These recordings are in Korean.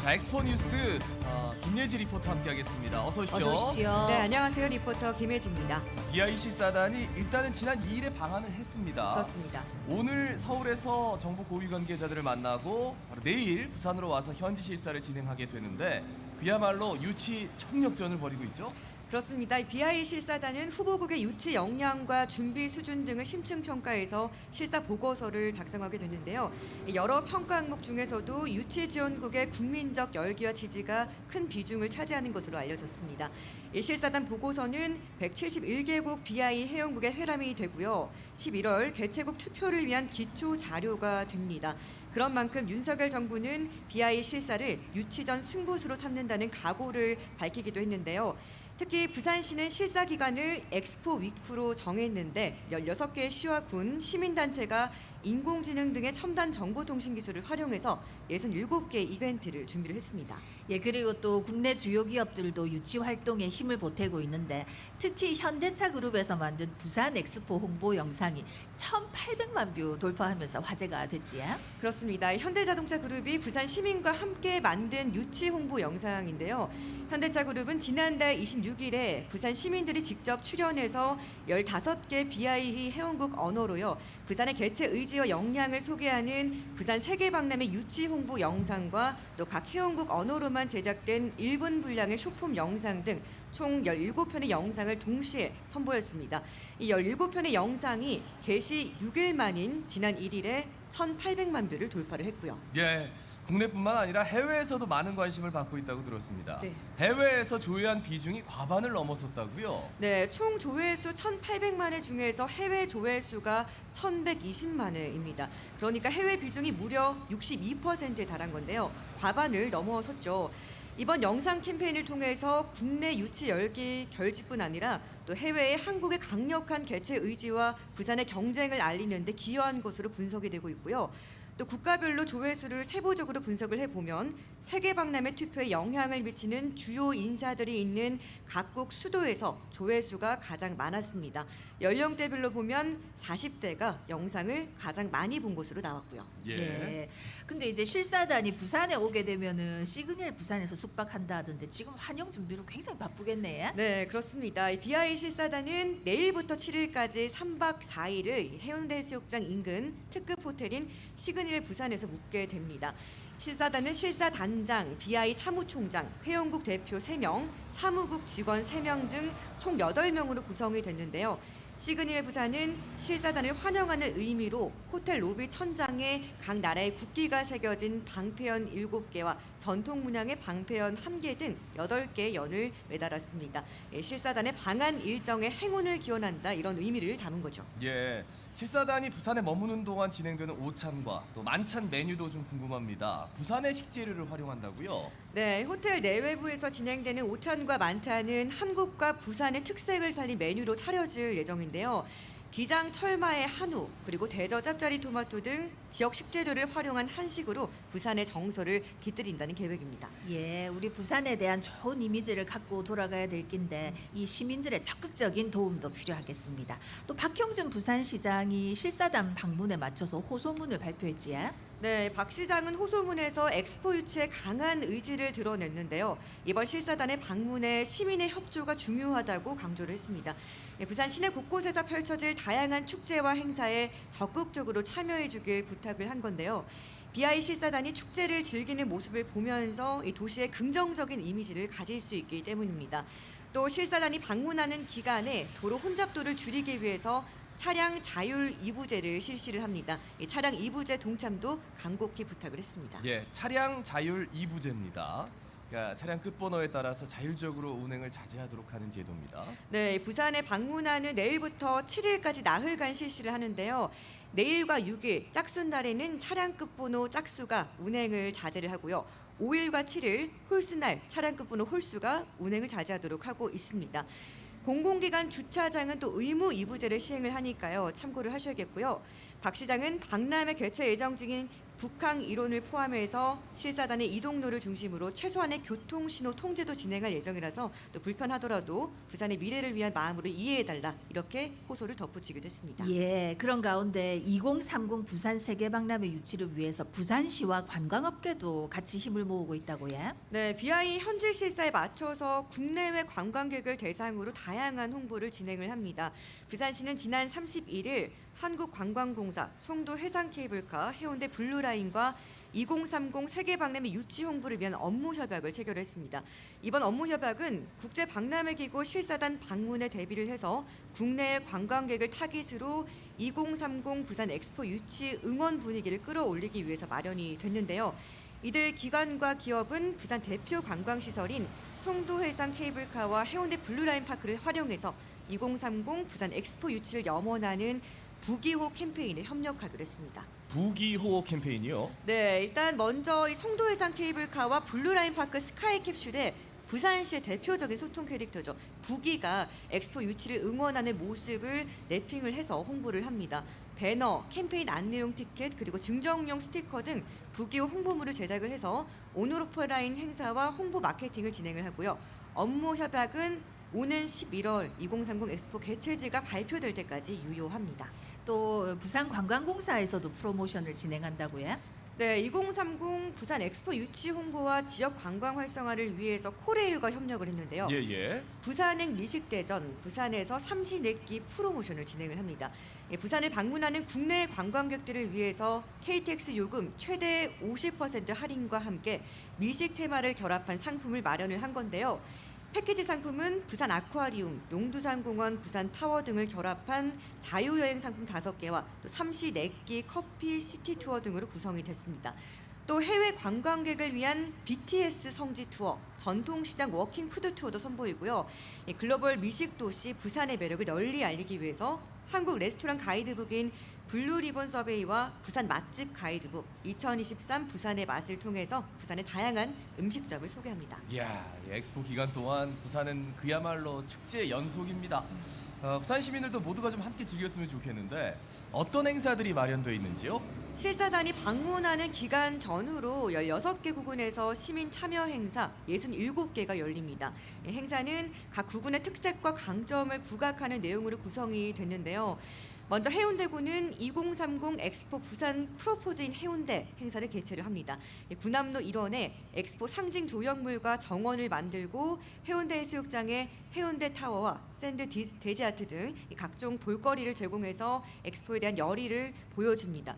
자, 엑스포 뉴스 김예지 리포터 함께하겠습니다. 어서 오십시오. 어서 오십시오. 네, 안녕하세요. 리포터 김혜지입니다. BI 실사단이 일단은 지난 2일에 방한을 했습니다. 그렇습니다. 오늘 서울에서 정부 고위 관계자들을 만나고 바로 내일 부산으로 와서 현지 실사를 진행하게 되는데 그야말로 유치 총력전을 벌이고 있죠. 그렇습니다. BI 실사단은 후보국의 유치 역량과 준비 수준 등을 심층 평가해서 실사 보고서를 작성하게 됐는데요. 여러 평가 항목 중에서도 유치 지원국의 국민적 열기와 지지가 큰 비중을 차지하는 것으로 알려졌습니다. 이 실사단 보고서는 171개국 BI 회원국의 회람이 되고요. 11월 개최국 투표를 위한 기초 자료가 됩니다. 그런 만큼 윤석열 정부는 BI 실사를 유치 전 승부수로 삼는다는 각오를 밝히기도 했는데요. 특히 부산시는 실사 기간을 엑스포 위크로 정했는데 16개의 시와 군, 시민단체가 인공지능 등의 첨단 정보통신 기술을 활용해서 67개 이벤트를 준비를 했습니다. 예, 그리고 또 국내 주요 기업들도 유치 활동에 힘을 보태고 있는데 특히 현대차 그룹에서 만든 부산 엑스포 홍보 영상이 1,800만 뷰 돌파하면서 화제가 됐지요. 그렇습니다. 현대자동차 그룹이 부산 시민과 함께 만든 유치 홍보 영상인데요. 현대차 그룹은 지난달 26일에 부산 시민들이 직접 출연해서 15개 BI 회원국 언어로요. 부산의 개최 의지와 역량을 소개하는 부산 세계박람회 유치 홍보 영상과 또 각 회원국 언어로만 제작된 1분 분량의 쇼폼 영상 등 총 17편의 영상을 동시에 선보였습니다. 이 17편의 영상이 개시 6일 만인 지난 1일에 1,800만 뷰를 돌파를 했고요. 예. 국내뿐만 아니라 해외에서도 많은 관심을 받고 있다고 들었습니다. 네. 해외에서 조회한 비중이 과반을 넘었었다고요? 네, 총 조회수 1,800만 회 중에서 해외 조회수가 1,120만 회입니다. 그러니까 해외 비중이 무려 62%에 달한 건데요. 과반을 넘어섰죠. 이번 영상 캠페인을 통해서 국내 유치 열기 결집뿐 아니라 또 해외의 한국의 강력한 개최 의지와 부산의 경쟁을 알리는 데 기여한 것으로 분석이 되고 있고요. 또 국가별로 조회수를 세부적으로 분석을 해보면 세계박람회 투표에 영향을 미치는 주요 인사들이 있는 각국 수도에서 조회수가 가장 많았습니다. 연령대별로 보면 40대가 영상을 가장 많이 본 것으로 나왔고요. 예. 근데 이제 실사단이 부산에 오게 되면은 시그널 부산에서 숙박한다 하던데 지금 환영 준비로 굉장히 바쁘겠네. 네, 그렇습니다. 이 BI 실사단은 내일부터 7일까지 3박 4일을 해운대 해수욕장 인근 특급 호텔인 시그널 부산에서 묵게 됩니다. 실사단은 실사단장, BI 사무총장, 회원국 대표 3명, 사무국 직원 3명 등 총 8명으로 구성이 됐는데요. 시그널 부산은 실사단을 환영하는 의미로 호텔 로비 천장에 각 나라의 국기가 새겨진 방패연 7개와 전통 문양의 방패연 1개 등 8개의 연을 매달았습니다. 실사단의 방한 일정에 행운을 기원한다 이런 의미를 담은 거죠. 예. 실사단이 부산에 머무는 동안 진행되는 오찬과 또 만찬 메뉴도 좀 궁금합니다. 부산의 식재료를 활용한다고요? 네, 호텔 내외부에서 진행되는 오찬과 만찬은 한국과 부산의 특색을 살린 메뉴로 차려질 예정인데요. 기장 철마의 한우, 그리고 대저 짭짜리 토마토 등 지역 식재료를 활용한 한식으로 부산의 정서를 깃들인다는 계획입니다. 예, 우리 부산에 대한 좋은 이미지를 갖고 돌아가야 될 낀데 이 시민들의 적극적인 도움도 필요하겠습니다. 또 박형준 부산시장이 실사단 방문에 맞춰서 호소문을 발표했지. 네, 박 시장은 호소문에서 엑스포 유치에 강한 의지를 드러냈는데요. 이번 실사단의 방문에 시민의 협조가 중요하다고 강조를 했습니다. 네, 부산 시내 곳곳에서 펼쳐질 다양한 축제와 행사에 적극적으로 참여해 주길 부탁을 한 건데요. BI 실사단이 축제를 즐기는 모습을 보면서 이 도시의 긍정적인 이미지를 가질 수 있기 때문입니다. 또 실사단이 방문하는 기간에 도로 혼잡도를 줄이기 위해서 차량 자율 이부제를 실시를 합니다. 이 차량 이부제 동참도 간곡히 부탁을 했습니다. 예, 차량 자율 2부제입니다. 그러니까 차량 끝번호에 따라서 자율적으로 운행을 자제하도록 하는 제도입니다. 네, 부산에 방문하는 내일부터 7일까지 나흘간 실시를 하는데요. 내일과 6일 짝순 날에는 차량 끝번호 짝수가 운행을 자제를 하고요. 5일과 7일 홀수날 차량 끝번호 홀수가 운행을 자제하도록 하고 있습니다. 공공기관 주차장은 또 의무 이부제를 시행을 하니까요. 참고를 하셔야겠고요. 박 시장은 박람회 개최 예정 중인 북항 이론을 포함해서 실사단의 이동로를 중심으로 최소한의 교통신호 통제도 진행할 예정이라서 또 불편하더라도 부산의 미래를 위한 마음으로 이해해달라 이렇게 호소를 덧붙이기도 했습니다. 예, 그런 가운데 2030 부산 세계박람회 유치를 위해서 부산시와 관광업계도 같이 힘을 모으고 있다고요. 네, BI 현지 실사에 맞춰서 국내외 관광객을 대상으로 다양한 홍보를 진행을 합니다. 부산시는 지난 31일 한국관광공사, 송도 해상케이블카, 해운대 블루라인과 2030 세계박람회 유치 홍보를 위한 업무 협약을 체결했습니다. 이번 업무 협약은 국제박람회기구 실사단 방문에 대비를 해서 국내 관광객을 타깃으로 2030 부산 엑스포 유치 응원 분위기를 끌어올리기 위해서 마련이 됐는데요. 이들 기관과 기업은 부산 대표 관광시설인 송도 해상 케이블카와 해운대 블루라인 파크를 활용해서 2030 부산 엑스포 유치를 염원하는 부기호 캠페인에 협력하기로 했습니다. 부기호 캠페인이요. 네, 일단 먼저 이 송도 해상 케이블카와 블루라인 파크 스카이 캡슐에 부산시의 대표적인 소통 캐릭터죠. 부기가 엑스포 유치를 응원하는 모습을 랩핑을 해서 홍보를 합니다. 배너, 캠페인 안내용 티켓, 그리고 증정용 스티커 등 부기호 홍보물을 제작을 해서 온오프라인 행사와 홍보 마케팅을 진행을 하고요. 업무 협약은 오는 11월 2030 엑스포 개최지가 발표될 때까지 유효합니다. 또 부산관광공사에서도 프로모션을 진행한다고요. 네, 2030 부산 엑스포 유치 홍보와 지역 관광 활성화를 위해서 코레일과 협력을 했는데요. 예예. 부산행 미식대전, 부산에서 삼시네끼 프로모션을 진행을 합니다. 부산을 방문하는 국내 관광객들을 위해서 KTX 요금 최대 50% 할인과 함께 미식 테마를 결합한 상품을 마련을 한 건데요. 패키지 상품은 부산 아쿠아리움, 용두산공원, 부산 타워 등을 결합한 자유여행 상품 5개와 또 삼시네끼 커피 시티 투어 등으로 구성이 됐습니다. 또 해외 관광객을 위한 BTS 성지 투어, 전통시장 워킹 푸드 투어도 선보이고요. 글로벌 미식 도시 부산의 매력을 널리 알리기 위해서 한국 레스토랑 가이드북인 블루리본 서베이와 부산 맛집 가이드북 2023 부산의 맛을 통해서 부산의 다양한 음식점을 소개합니다. 이야, 이 엑스포 기간 동안 부산은 그야말로 축제 연속입니다. 부산 시민들도 모두가 좀 함께 즐겼으면 좋겠는데 어떤 행사들이 마련되어 있는지요? 실사단이 방문하는 기간 전후로 16개 구군에서 시민 참여 행사 67개가 열립니다. 행사는 각 구군의 특색과 강점을 부각하는 내용으로 구성이 됐는데요. 먼저 해운대구는 2030 엑스포 부산 프로포즈인 해운대 행사를 개최를 합니다. 구남로 일원에 엑스포 상징 조형물과 정원을 만들고 해운대 해수욕장에 해운대 타워와 샌드 데지아트 등 각종 볼거리를 제공해서 엑스포에 대한 열의를 보여줍니다.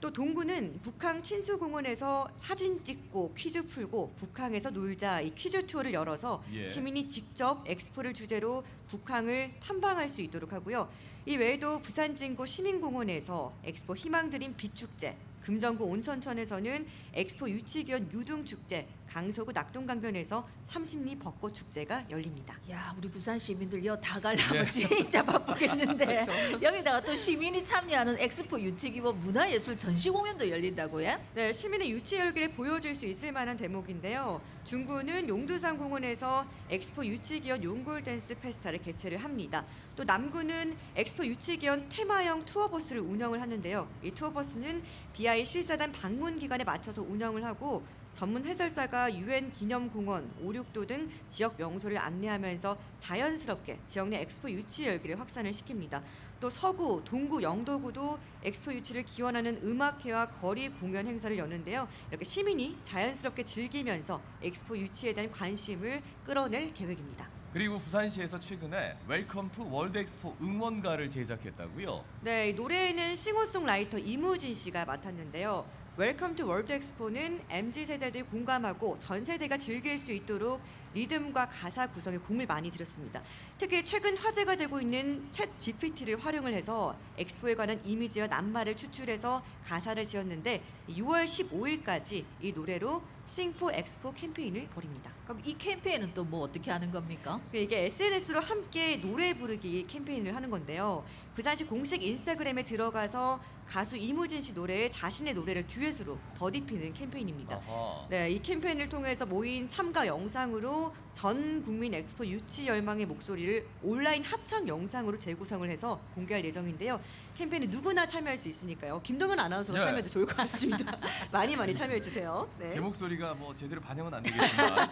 또 동구는 북항 친수공원에서 사진 찍고 퀴즈 풀고 북항에서 놀자 이 퀴즈 투어를 열어서 예. 시민이 직접 엑스포를 주제로 북항을 탐방할 수 있도록 하고요. 이 외에도 부산 진구 시민공원에서 엑스포 희망드림 빛축제, 금정구 온천천에서는 엑스포 유치기원 유등축제, 강서구 낙동강변에서 삼십리 벚꽃 축제가 열립니다. 야, 우리 부산 시민들 다 가려면 네. 진짜 바쁘겠는데 여기다가 또 시민이 참여하는 엑스포 유치기원 문화예술 전시공연도 열린다고요? 네, 시민의 유치 열기를 보여줄 수 있을 만한 대목인데요. 중구는 용두산 공원에서 엑스포 유치기원 용골 댄스 페스타를 개최를 합니다. 또 남구는 엑스포 유치기원 테마형 투어버스를 운영을 하는데요. 이 투어버스는 BI 실사단 방문 기간에 맞춰서 운영을 하고 전문 해설사가 UN 기념공원, 오륙도 등 지역 명소를 안내하면서 자연스럽게 지역 내 엑스포 유치 열기를 확산을 시킵니다. 또 서구, 동구, 영도구도 엑스포 유치를 기원하는 음악회와 거리 공연 행사를 여는데요. 이렇게 시민이 자연스럽게 즐기면서 엑스포 유치에 대한 관심을 끌어낼 계획입니다. 그리고 부산시에서 최근에 웰컴 투 월드 엑스포 응원가를 제작했다고요? 네, 이 노래에는 싱어송라이터 이무진 씨가 맡았는데요. 웰컴 투 월드 엑스포는 MZ세대들 공감하고 전 세대가 즐길 수 있도록 리듬과 가사 구성에 공을 많이 들였습니다. 특히 최근 화제가 되고 있는 챗 GPT를 활용을 해서 엑스포에 관한 이미지와 낱말을 추출해서 가사를 지었는데 6월 15일까지 이 노래로 싱포 엑스포 캠페인을 벌입니다. 그럼 이 캠페인은 또 뭐 어떻게 하는 겁니까? 이게 SNS로 함께 노래 부르기 캠페인을 하는 건데요. 부산시 공식 인스타그램에 들어가서 가수 이무진 씨 노래에 자신의 노래를 듀엣으로 덧입히는 캠페인입니다. 아하. 네, 이 캠페인을 통해서 모인 참가 영상으로 전 국민 엑스포 유치 열망의 목소리를 온라인 합창 영상으로 재구성을 해서 공개할 예정인데요. 캠페인에 누구나 참여할 수 있으니까요. 김동현 아나운서가 네. 참여해도 좋을 것 같습니다. 많이 참여해 주세요. 네. 제 목소리가 뭐 제대로 반영은 안 되겠지만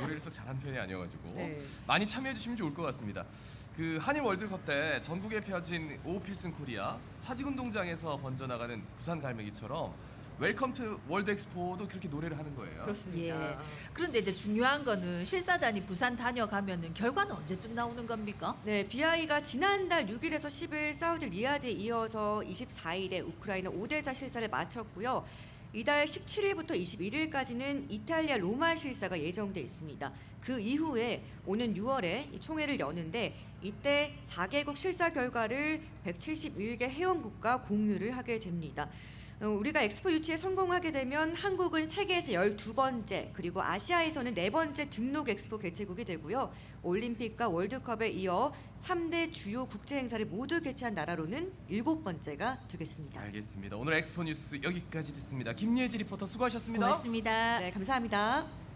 노래를 썩 잘하는 편이 아니어가지고 네. 많이 참여해 주시면 좋을 것 같습니다. 그 한일 월드컵 때 전국에 펴진 오필슨 코리아 사직운동장에서 번져나가는 부산 갈매기처럼 웰컴 투 월드 엑스포도 그렇게 노래를 하는 거예요. 그렇습니다. 예. 그런데 이제 중요한 거는 실사단이 부산 다녀가면은 결과는 언제쯤 나오는 겁니까? 네, BI가 지난달 6일에서 10일 사우디 리야드에 이어서 24일에 우크라이나 오데사 실사를 마쳤고요. 이달 17일부터 21일까지는 이탈리아 로마 실사가 예정돼 있습니다. 그 이후에 오는 6월에 이 총회를 여는데 이때 4개국 실사 결과를 171개 회원국과 공유를 하게 됩니다. 우리가 엑스포 유치에 성공하게 되면 한국은 세계에서 12번째 그리고 아시아에서는 4번째 등록 엑스포 개최국이 되고요. 올림픽과 월드컵에 이어 3대 주요 국제 행사를 모두 개최한 나라로는 7번째가 되겠습니다. 알겠습니다. 오늘 엑스포 뉴스 여기까지 듣습니다. 김예지 리포터 수고하셨습니다. 고맙습니다. 네, 감사합니다.